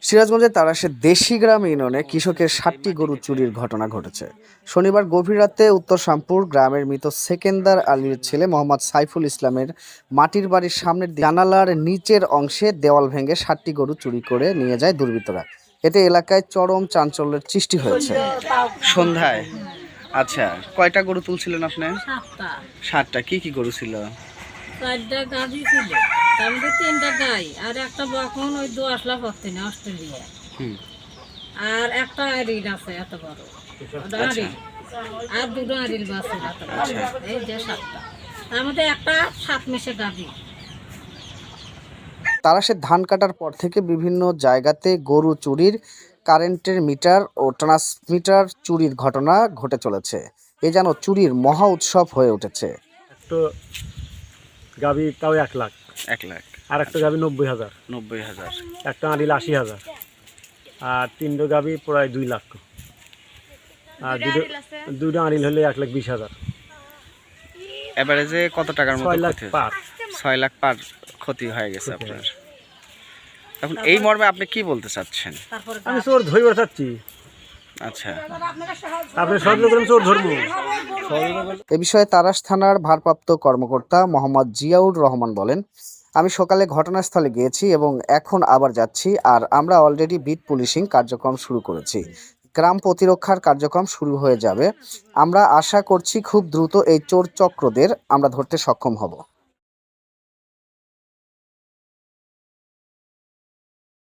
সিরাজগঞ্জের তারাশের দেশি গ্রাম ইউনিয়নে কৃষকের 60টি গরু চুরির ঘটনা ঘটেছে। শনিবার গভীর রাতে উত্তর শামপুর গ্রামের মৃত সেকেন্দার আলীর ছেলে মোহাম্মদ সাইফুল ইসলামের মাটির বাড়ির সামনের জানালার নিচের অংশে দেওয়াল ভেঙে 60টি গরু চুরি করে নিয়ে যায় দুর্বৃত্তরা। এতে এলাকায় চরম চাঞ্চল্যের সৃষ্টি হয়েছে। সন্ধ্যায় আচ্ছা, কয়টা গরু তুলছিলেন আপনি? 7টা। কি কি গরু ছিল? 4টা গাভী ছিল, তার মধ্যে 3টা গাই আর একটা বকন, ওই 2 আসলা পড়তে না অস্ট্রেলিয়া। আর একটা আরিল আছে এত বড়, ওটা আরিল। আর 2টা আরিল বাসে এত বড়। এই যে 7টা, তার মধ্যে একটা 7 মেশে গাভী। তারাশের ধান কাটার পর থেকে বিভিন্ন জায়গাতে গরু চুরির, কারেন্টের মিটার ও ট্রান্সমিটার চুরির ঘটনা ঘটে চলেছে। এ যেন চুরির মহা উৎসব হয়ে উঠেছে। তো গাভী তাও 1 লাখ, 1 লাখ। আর একটা গাভী 90,000, 90,000। একটা আঁড়িল 80,000, আর 3টা গাভী প্রায় 2 লাখ, আর দুটো আঁড়িল হলে 1,20,000। এভারেজে কত টাকার মতো 6 লাখ ক্ষতি? পার। 6 লাখ পার ক্ষতি হয়ে গেছে আপনার। এখন এই মর্মে আপনি কি বলতে চাচ্ছেন? আমি চোর ধরবো চাচ্ছি, আচ্ছা, আপনি সহযোগিতা করেন, চোর ধরবো। এ বিষয়ে তারাশ থানার ভারপ্রাপ্ত কর্মকর্তা মোহাম্মদ জিয়াউর রহমান বলেন, আমি সকালে ঘটনাস্থলে গিয়েছি এবং এখন আবার যাচ্ছি। আর আমরা অলরেডি বিট পুলিশিং কার্যক্রম শুরু করেছি। গ্রাম প্রতিরক্ষার কার্যক্রম শুরু হয়ে যাবে। আমরা আশা করছি খুব দ্রুত এই চোর চক্রদের আমরা ধরতে সক্ষম হব।